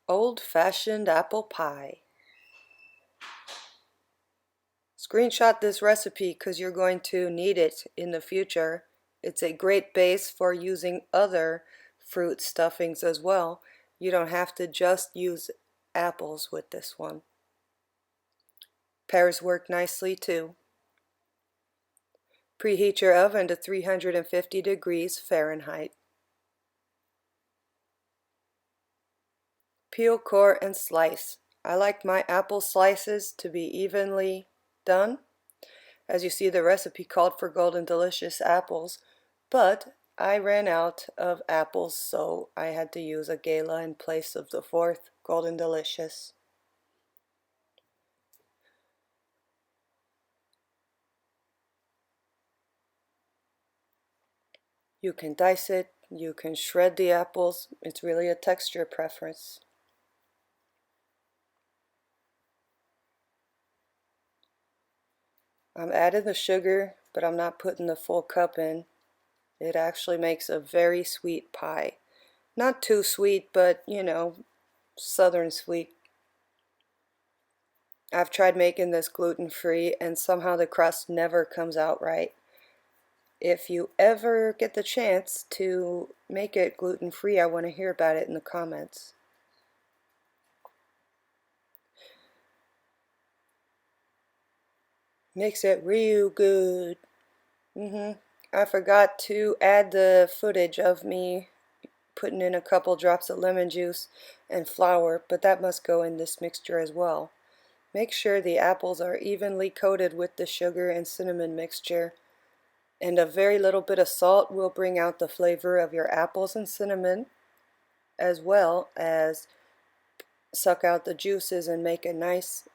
Old-fashioned apple pie. Screenshot this recipe because you're going to need it in the future. It's a great base for using other fruit stuffings as well. You don't have to just use apples with this one. Pears work nicely too. Preheat your oven to 350 degrees Fahrenheit. Peel, core, and slice. I like my apple slices to be evenly done. As you see, the recipe called for golden delicious apples, but I ran out of apples, so I had to use a gala in place of the fourth golden delicious. You can dice it, you can shred the apples, it's really a texture preference. I'm adding the sugar, but I'm not putting the full cup in. It actually makes a very sweet pie. Not too sweet, but you know, southern sweet. I've tried making this gluten-free and somehow the crust never comes out right. If you ever get the chance to make it gluten-free, I want to hear about it in the comments. Makes it real good. I forgot to add the footage of me putting in a couple drops of lemon juice and flour, but that must go in this mixture as well. Make sure the apples are evenly coated with the sugar and cinnamon mixture, and a very little bit of salt will bring out the flavor of your apples and cinnamon, as well as suck out the juices and make a nice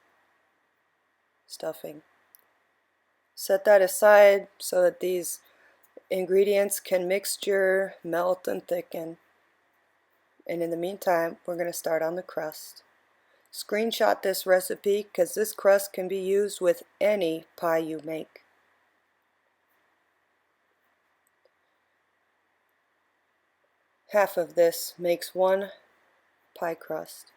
stuffing. Set that aside so that these ingredients can mixture, melt, and thicken. And in the meantime, we're going to start on the crust. Screenshot this recipe because this crust can be used with any pie you make. Half of this makes one pie crust.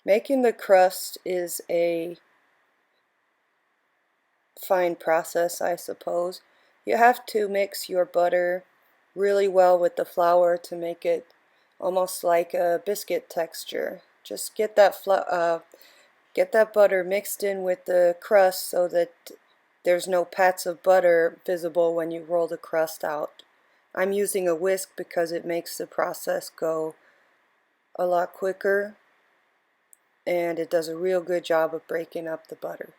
Making the crust is a fine process, I suppose. You have to mix your butter really well with the flour to make it almost like a biscuit texture. Just get that butter mixed in with the crust so that there's no pats of butter visible when you roll the crust out. I'm using a whisk because it makes the process go a lot quicker and it does a real good job of breaking up the butter.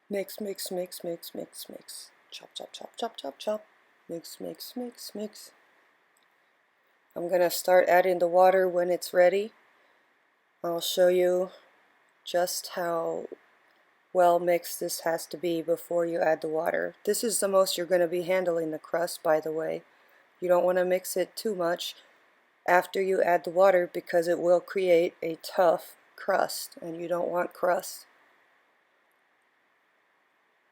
Mix, mix, mix, mix, mix, mix. Chop, chop, chop, chop, chop, chop. Mix, mix, mix, mix. I'm going to start adding the water when it's ready. I'll show you just how well mixed this has to be before you add the water. This is the most you're going to be handling the crust, by the way. You don't want to mix it too much after you add the water because it will create a tough crust and you don't want crust.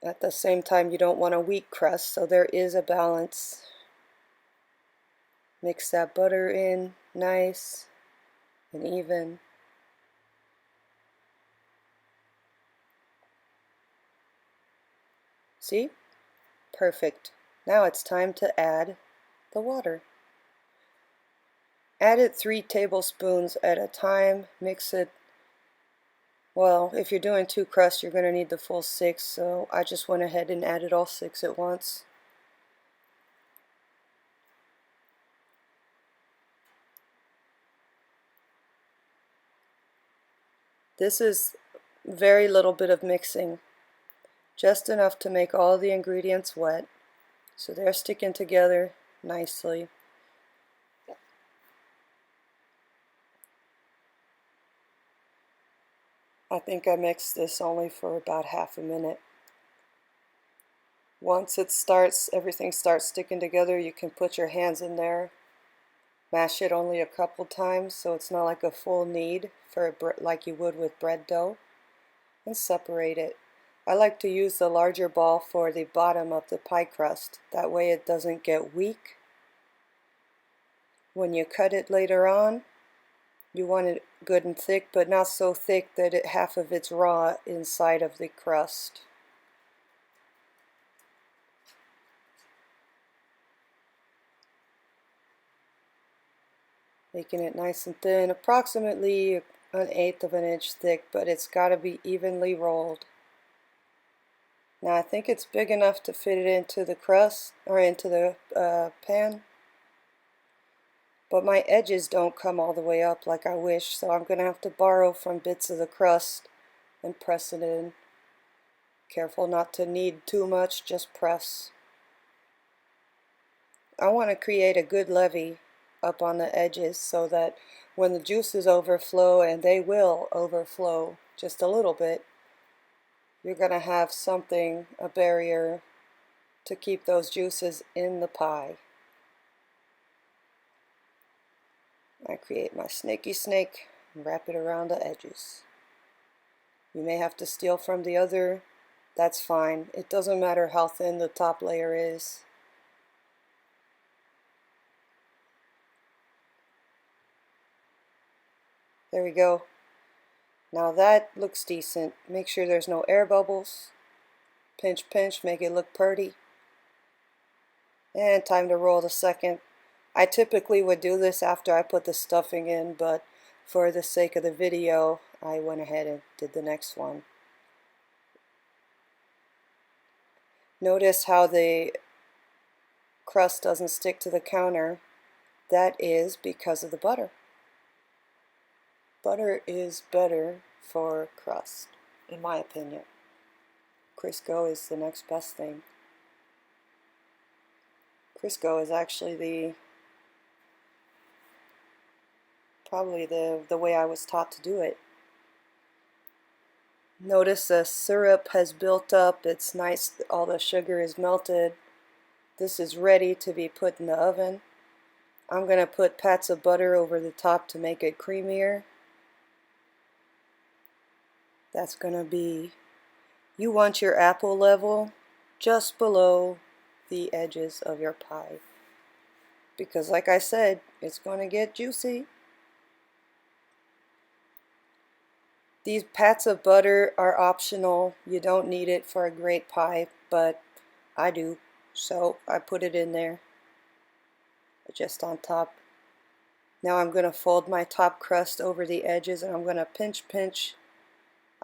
At the same time, you don't want a weak crust, so there is a balance. Mix that butter in nice and even. See? Perfect. Now it's time to add the water. Add it 3 tablespoons at a time. Mix it. Well, if you're doing 2 crusts, you're going to need the full 6, so I just went ahead and added all 6 at once. This is very little bit of mixing, just enough to make all the ingredients wet, so they're sticking together nicely. I think I mixed this only for about half a minute. Once everything starts sticking together, you can put your hands in there Mash it only a couple times so it's not like a full knead for like you would with bread dough, and separate it. I like to use the larger ball for the bottom of the pie crust. That way it doesn't get weak. When you cut it later on, you want it good and thick, but not so thick that half of it's raw inside of the crust. Making it nice and thin, approximately an eighth of an inch thick, but it's got to be evenly rolled. Now I think it's big enough to fit it into the crust, or into the pan, but my edges don't come all the way up like I wish, so I'm going to have to borrow from bits of the crust and press it in. Careful not to knead too much, just press. I want to create a good levee up on the edges so that when the juices overflow, and they will overflow just a little bit, you're going to have something, a barrier, to keep those juices in the pie. I create my snaky snake and wrap it around the edges. You may have to steal from the other, that's fine. It doesn't matter how thin the top layer is. There we go. Now that looks decent. Make sure there's no air bubbles. Pinch, pinch, make it look pretty. And time to roll the second. I typically would do this after I put the stuffing in, but for the sake of the video, I went ahead and did the next one. Notice how the crust doesn't stick to the counter. That is because of the butter. Butter is better for crust, in my opinion. Crisco is the next best thing. Crisco is actually probably the way I was taught to do it. Notice the syrup has built up, it's nice, all the sugar is melted. This is ready to be put in the oven. I'm going to put pats of butter over the top to make it creamier. That's going to be, you want your apple level just below the edges of your pie. Because like I said, it's going to get juicy. These pats of butter are optional. You don't need it for a great pie, but I do. So I put it in there, just on top. Now I'm going to fold my top crust over the edges, and I'm going to pinch, pinch.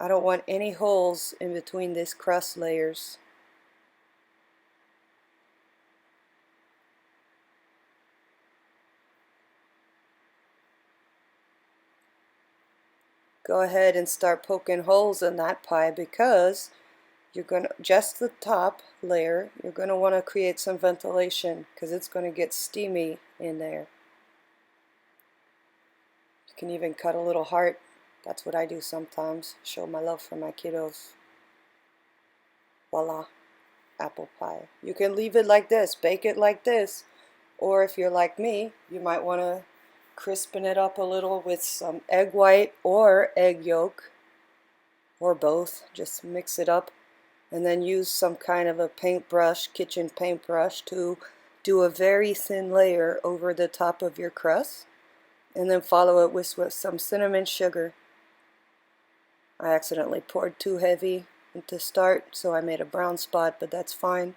I don't want any holes in between these crust layers. Go ahead and start poking holes in that pie, because you're going to, just the top layer, you're going to want to create some ventilation because it's going to get steamy in there. You can even cut a little heart. That's what I do sometimes, show my love for my kiddos. Voila, apple pie. You can leave it like this, bake it like this, or if you're like me, you might want to crispen it up a little with some egg white or egg yolk, or both. Just mix it up, and then use some kind of a paintbrush, kitchen paintbrush, to do a very thin layer over the top of your crust, and then follow it with some cinnamon sugar. I accidentally poured too heavy to start, so I made a brown spot, but that's fine.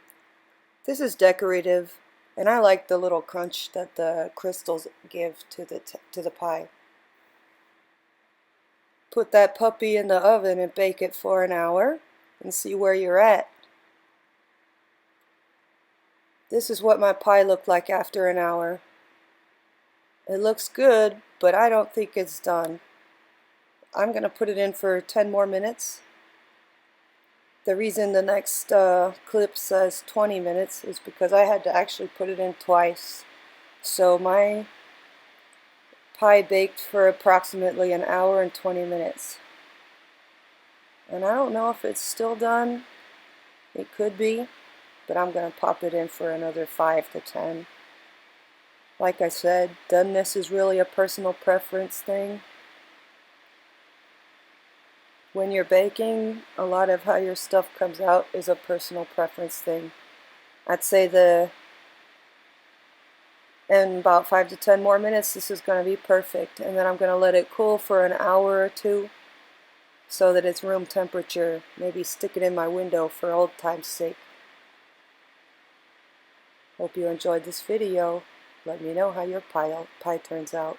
This is decorative, and I like the little crunch that the crystals give to the pie. Put that puppy in the oven and bake it for an hour and see where you're at. This is what my pie looked like after an hour. It looks good, but I don't think it's done. I'm going to put it in for 10 more minutes. The reason the next clip says 20 minutes is because I had to actually put it in twice. So my pie baked for approximately an hour and 20 minutes. And I don't know if it's still done. It could be, but I'm going to pop it in for another 5 to 10. Like I said, doneness is really a personal preference thing. When you're baking, a lot of how your stuff comes out is a personal preference thing. I'd say in about 5 to 10 more minutes this is going to be perfect, and then I'm going to let it cool for an hour or two so that it's room temperature. Maybe stick it in my window for old time's sake. Hope you enjoyed this video. Let me know how your pie turns out.